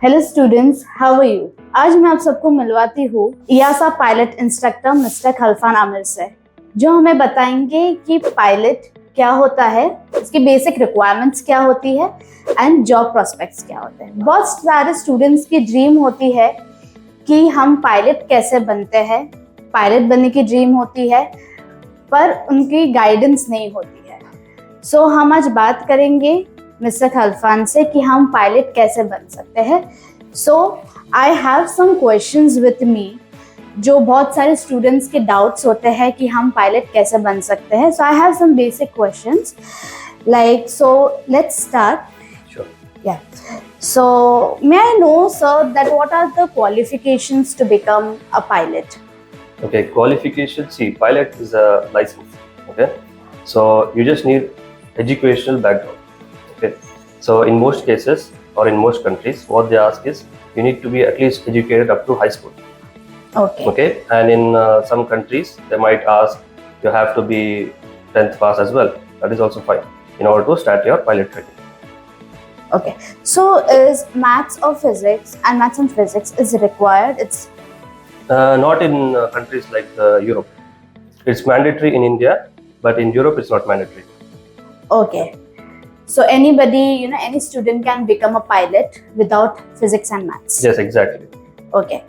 Hello students, how are you? आज मैं आप सबको मिलवाती हूँ EASA pilot instructor mister Khalfan Amir से, जो हमें बताएंगे कि पायलट क्या होता है, इसकी बेसिक रिक्वायरमेंट्स क्या होती है एंड जॉब प्रोस्पेक्ट्स क्या होते हैं। बहुत सारे स्टूडेंट्स की ड्रीम होती है कि हम पायलट कैसे बनते हैं, पायलट बनने की ड्रीम होती है पर उनकी गाइडेंस नहीं होती है। सो हम आज बात करेंगे मिस्टर खलफान से कि हम पायलट कैसे बन सकते हैं। So I have some questions with me, जो बहुत सारे स्टूडेंट्स के डाउट्स होते हैं कि हम पायलट कैसे बन सकते हैं। So I have some basic questions like, so let's start. Sure. Yeah. So may I know, sir, that what are the qualifications to become a pilot? Okay, qualification. See, pilot is a license. Okay, so you just need educational background. Okay, so in most cases or in most countries, what they ask is you need to be at least educated up to high school. Okay. Okay, and in some countries they might ask you have to be 10th pass as well. That is also fine in order to start your pilot training. Okay. So is maths or physics and maths and physics is required? It's Not in countries like Europe. It's mandatory in India, but in Europe it's not mandatory. okay. So anybody, any student can become a pilot without physics and maths. Yes, exactly. Okay.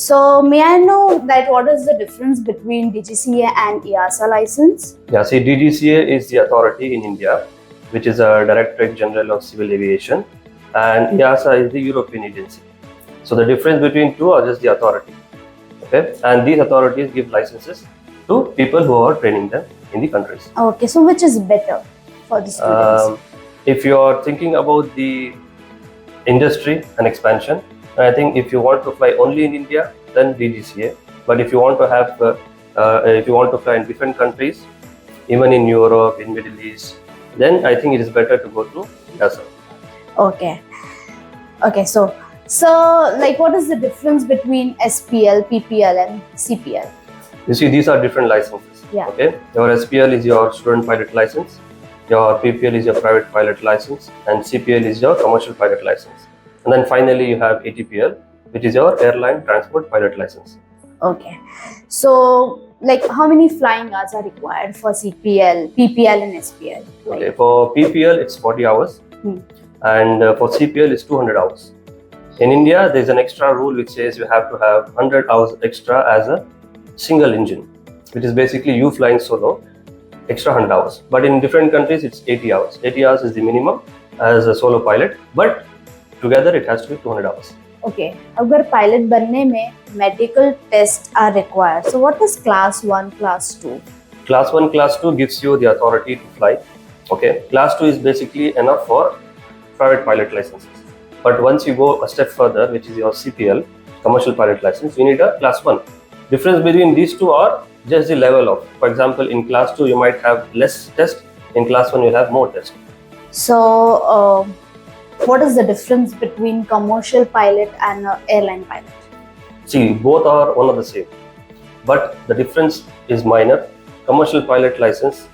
So may I know that what is the difference between DGCA and EASA license? Yeah, see, DGCA is the authority in India, which is a Directorate General of Civil Aviation, and EASA is the European agency. So the difference between two are just the authority. Okay, and these authorities give licenses to people who are training them in the countries. Okay. So which is better for the students? If you are thinking about the industry and expansion, I think if you want to fly only in India, then DGCA. But if you want to have, if you want to fly in different countries, even in Europe, in Middle East, then I think it is better to go to EASA. Okay. Okay. So like, what is the difference between SPL, PPL, and CPL? You see, these are different licenses. Yeah. Okay. Your SPL is your student pilot license. Your PPL is your private pilot license, and CPL is your commercial pilot license. And then finally you have ATPL, which is your airline transport pilot license. Okay. So like, how many flying hours are required for CPL, PPL, and SPL? Okay, for PPL it's 40 hours, and for CPL it's 200 hours. In India, there's an extra rule which says you have to have 100 hours extra as a single engine, which is basically you flying solo, extra 100 hours. But in different countries, it's 80 hours. 80 hours is the minimum as a solo pilot, but together it has to be 200 hours. Okay. अगर pilot बनने में medical tests are required, so what is class 1, class 2? Class 1, class 2 gives you the authority to fly. Okay. Class 2 is basically enough for private pilot licenses. But once you go a step further, which is your CPL, commercial pilot license, you need a class 1. Difference between these two are just the level of. For example, in class 2 you might have less test. In class 1 you'll have more test. So what is the difference between commercial pilot and airline pilot? See, both are one of the same, but the difference is minor. Commercial pilot license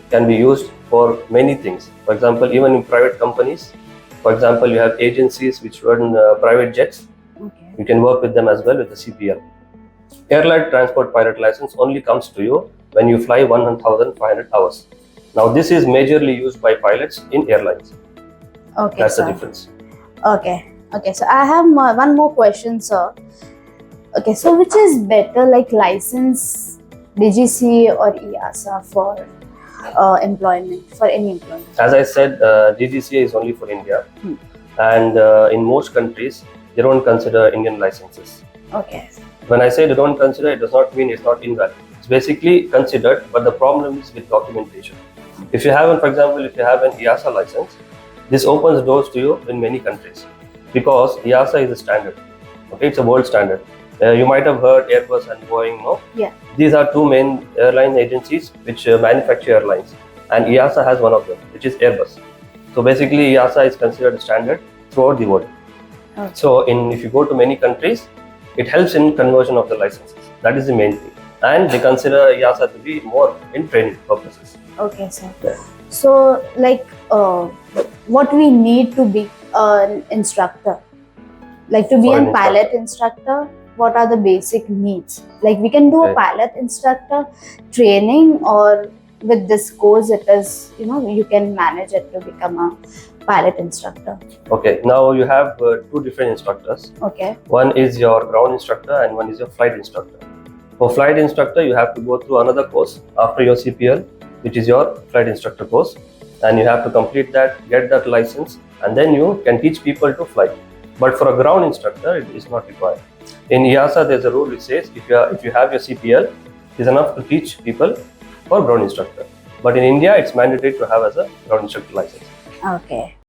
can be used for many things. For example, even in private companies. For example, you have agencies which run private jets. Okay. You can work with them as well with the CPL. Airline transport pilot license only comes to you when you fly 1,500 hours. Now this is majorly used by pilots in airlines. Okay. That's sir. the difference. Okay. Okay. So I have one more question, sir. Okay. So which is better, like license, DGCA or EASA for employment, for any employment? As I said, DGCA is only for India, and in most countries they don't consider Indian licenses. Okay. When I say they don't consider, it does not mean it's not invalid. It's basically considered, but the problem is with documentation. If you have, for example, if you have an EASA license, this opens doors to you in many countries because EASA is a standard. Okay, it's a world standard. You might have heard Airbus and Boeing, no? Yeah. These are two main airline agencies which manufacture airlines, and EASA has one of them, which is Airbus. So basically, EASA is considered a standard throughout the world. Okay. So if you go to many countries, it helps in conversion of the licenses. That is the main thing. And they consider EASA to be more in training purposes. Okay, sir. Yeah. So, like, what we need to be an instructor? Like to be For a an pilot instructor, what are the basic needs? Like we can do a pilot instructor training, or with this course it is, you can manage it to become a pilot instructor. Okay, now you have two different instructors. Okay. One is your ground instructor and one is your flight instructor. For flight instructor, you have to go through another course after your CPL, which is your flight instructor course, and you have to complete that, get that license, and then you can teach people to fly. But for a ground instructor, it is not required. In EASA, there's a rule which says if you have your CPL, it is enough to teach people for ground instructor. But in India, it's mandatory to have as a ground instructor license. Okay.